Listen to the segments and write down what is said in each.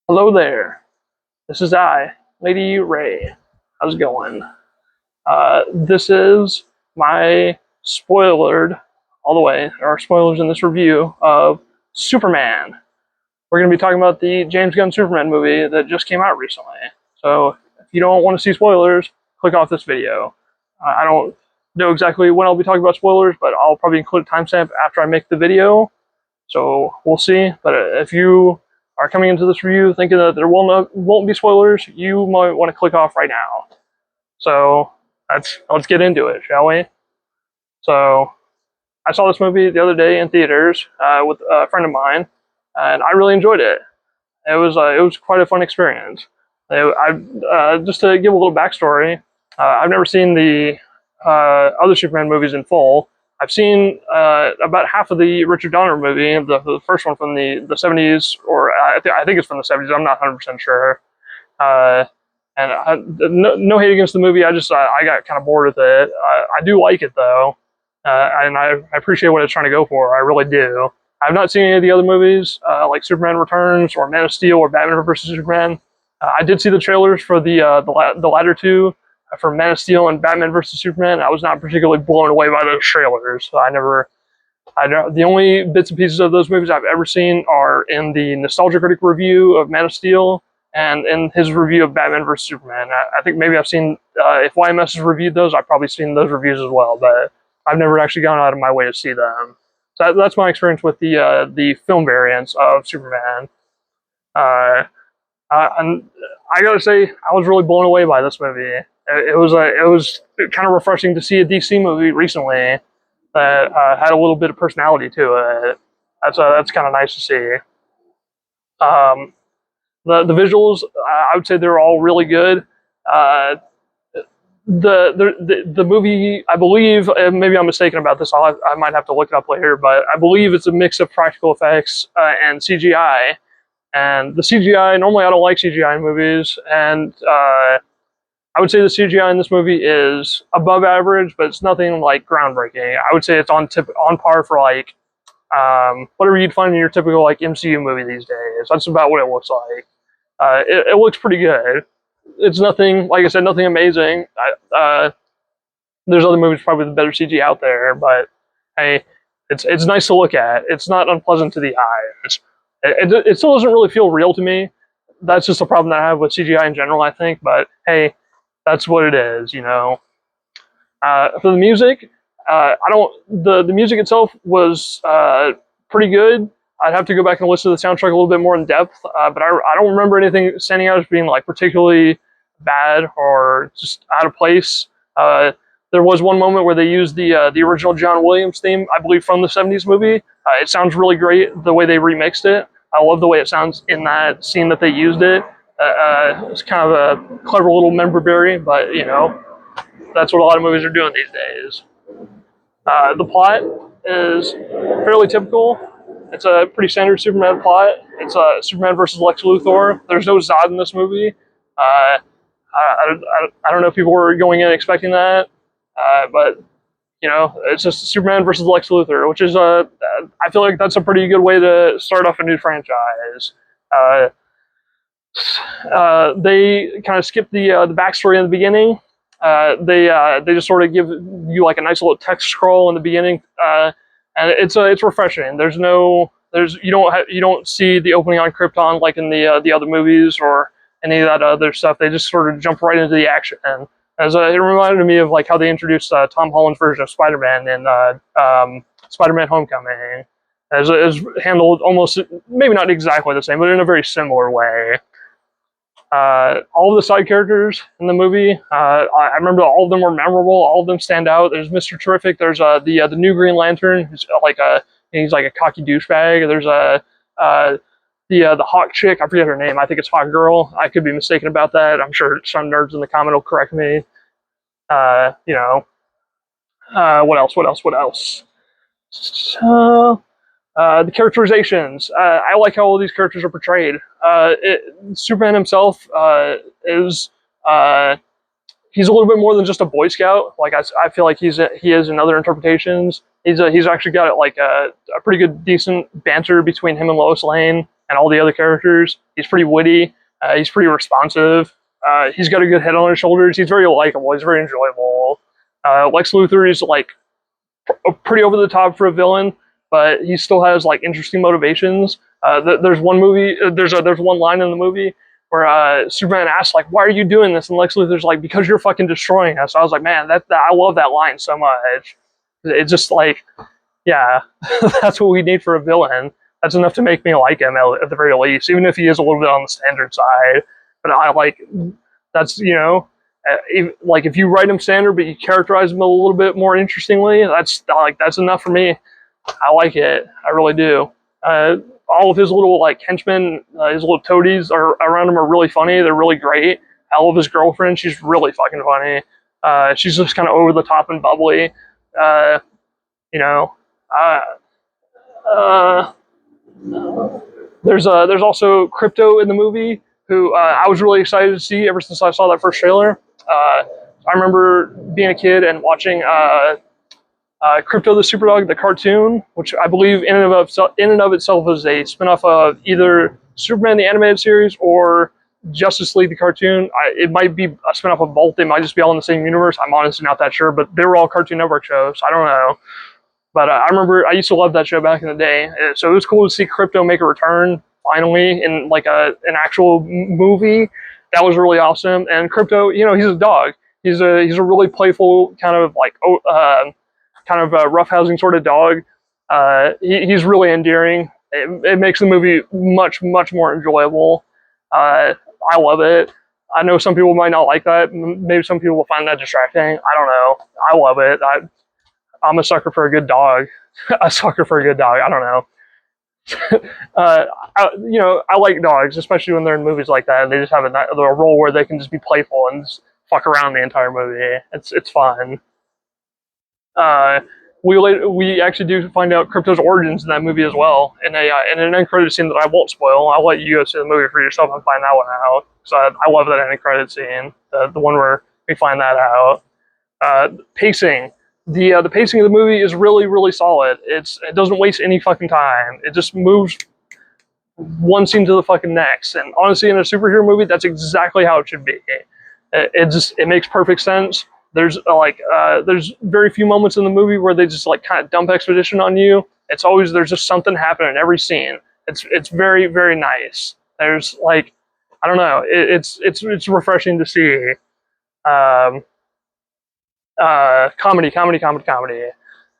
Hello there. This is I, Lady Ray. How's it going? This is my spoilered, all the way, or spoilers in this review of Superman. We're going to be talking about the James Gunn Superman movie that just came out recently. So if you don't want to see spoilers, click off this video. I don't know exactly when I'll be talking about spoilers, but I'll probably include a timestamp after I make the video. So we'll see. But if you are coming into this review thinking that there won't be spoilers, you might want to click off right now. So let's get into it, shall we? So I saw this movie the other day in theaters with a friend of mine, and I really enjoyed it. It was quite a fun experience. Just to give a little backstory, I've never seen the other Superman movies in full. I've seen about half of the Richard Donner movie, the first one from the 70s, or I think it's from the 70s. I'm not 100% sure. Uh, no hate against the movie. I got kind of bored with it. I do like it though, and I appreciate what it's trying to go for. I really do. I've not seen any of the other movies like Superman Returns or Man of Steel or Batman vs Superman. I did see the trailers for the latter two for Man of Steel and Batman vs Superman. I was not particularly blown away by those trailers. So the only bits and pieces of those movies I've ever seen are in the Nostalgia Critic review of Man of Steel and in his review of Batman vs Superman. I think maybe I've seen if YMS has reviewed those, I've probably seen those reviews as well, but I've never actually gone out of my way to see them. So that's my experience with the film variants of Superman. And I gotta say, I was really blown away by this movie. It was kind of refreshing to see a DC movie recently that had a little bit of personality to it. That's kind of nice to see. Um, the visuals, I would say they're all really good. Uh, the movie, I believe, and maybe I'm mistaken about this. I might have to look it up later, but I believe it's a mix of practical effects and CGI. And the CGI, normally I don't like CGI in movies, and I would say the CGI in this movie is above average, but it's nothing like groundbreaking. I would say it's on par for like whatever you'd find in your typical like MCU movie these days. That's about what it looks like. It looks pretty good. It's nothing, like I said, nothing amazing. There's other movies probably with better CG out there, but hey, it's nice to look at. It's not unpleasant to the eyes. It still doesn't really feel real to me. That's just a problem that I have with CGI in general, I think. But hey, that's what it is, you know. For the music, I don't. The music itself was pretty good. I'd have to go back and listen to the soundtrack a little bit more in depth, but I don't remember anything standing out as being like particularly bad or just out of place. There was one moment where they used the original John Williams theme, I believe, from the '70s movie. It sounds really great the way they remixed it. I love the way it sounds in that scene that they used it. It's kind of a clever little memorabilia, but you know that's what a lot of movies are doing these days. The plot is fairly typical. It's a pretty standard Superman plot. It's Superman versus Lex Luthor. There's no Zod in this movie. I don't know if people were going in expecting that, but you know, it's just Superman versus Lex Luthor, which is I feel like that's a pretty good way to start off a new franchise. Uh, they kind of skip the backstory in the beginning. They just sort of give you like a nice little text scroll in the beginning, and it's refreshing. You don't see the opening on Krypton like in the other movies or any of that other stuff. They just sort of jump right into the action. As it reminded me of like how they introduced Tom Holland's version of Spider-Man in Spider-Man: Homecoming. As handled almost, maybe not exactly the same, but in a very similar way. All of the side characters in the movie, I remember all of them were memorable. All of them stand out. There's Mr. Terrific. There's the new Green Lantern, who's he's like a cocky douchebag. There's the Hawk chick. I forget her name. I think it's Hawk Girl. I could be mistaken about that. I'm sure some nerds in the comment will correct me. You know, what else? What else? What else? So, the characterizations. I like how all these characters are portrayed. Superman himself is he's a little bit more than just a Boy Scout. Like I feel like he is in other interpretations. He's actually got like a pretty good, decent banter between him and Lois Lane. and all the other characters. He's pretty witty. He's pretty responsive. He's got a good head on his shoulders. He's very likable. He's very enjoyable. Lex Luthor is like pretty over the top for a villain, but he still has like interesting motivations. There's one movie. There's one line in the movie where Superman asks like, "Why are you doing this?" And Lex Luthor's like, "Because you're fucking destroying us." So I was like, man, that I love that line so much. It's just like, yeah, that's what we need for a villain. That's enough to make me like him at the very least, even if he is a little bit on the standard side. But I like that's like if you write him standard, but you characterize him a little bit more interestingly, that's enough for me. I like it. I really do. All of his little like henchmen, his little toadies are around him are really funny. They're really great. I love his girlfriend. She's really fucking funny. She's just kind of over the top and bubbly. Uh, you know. Uh, uh, there's also Crypto in the movie, who I was really excited to see ever since I saw that first trailer. I remember being a kid and watching Crypto the Superdog, the cartoon, which I believe in and of itself is a spinoff of either Superman the animated series or Justice League the cartoon. It might be a spinoff of both. They might just be all in the same universe. I'm honestly not that sure, but they were all Cartoon Network shows. I don't know. But I remember I used to love that show back in the day. So it was cool to see Crypto make a return finally in like an actual movie. That was really awesome. And Crypto, he's a dog. He's a really playful kind of like roughhousing sort of dog. He's really endearing. It makes the movie much more enjoyable. I love it. I know some people might not like that. Maybe some people will find that distracting. I don't know. I love it. I'm a sucker for a good dog. A sucker for a good dog. I don't know. I like dogs, especially when they're in movies like that, and they just have a role where they can just be playful and just fuck around the entire movie. It's fun. We actually do find out Crypto's origins in that movie as well, in an end credit scene that I won't spoil. I'll let you go see the movie for yourself and find that one out. So I love that end credit scene, the one where we find that out. Pacing. The pacing of the movie is really solid. It doesn't waste any fucking time. It just moves one scene to the fucking next. And honestly, in a superhero movie, that's exactly how it should be. It makes perfect sense. There's very few moments in the movie where they just like kind of dump exposition on you. It's always there's just something happening in every scene. It's very nice. There's like I don't know. It's refreshing to see. Comedy.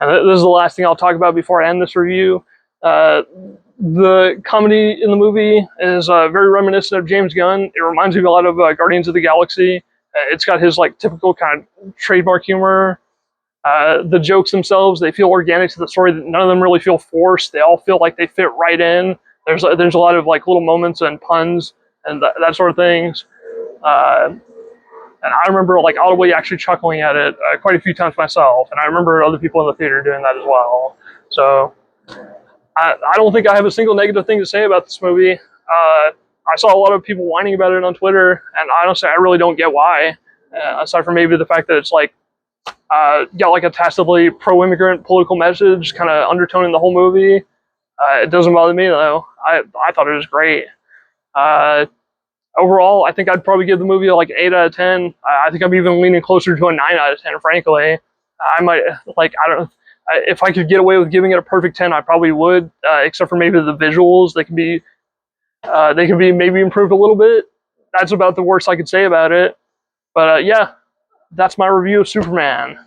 And this is the last thing I'll talk about before I end this review. The comedy in the movie is very reminiscent of James Gunn. It reminds me a lot of Guardians of the Galaxy. It's got his like typical kind of trademark humor. The jokes themselves, they feel organic to the story. None of them really feel forced. They all feel like they fit right in. There's a lot of like little moments and puns and that sort of things. And I remember like audibly actually chuckling at it quite a few times myself, and I remember other people in the theater doing that as well. So I don't think I have a single negative thing to say about this movie. I saw a lot of people whining about it on Twitter, and honestly, I really don't get why. Aside from maybe the fact that it's like got like a tacitly pro-immigrant political message kind of undertoning the whole movie. It doesn't bother me though. I thought it was great. Overall, I think I'd probably give the movie like 8 out of 10. I think I'm even leaning closer to a 9 out of 10, frankly. I might, I don't know. If I could get away with giving it a perfect 10, I probably would, except for maybe the visuals. They can be maybe improved a little bit. That's about the worst I could say about it. But yeah, that's my review of Superman.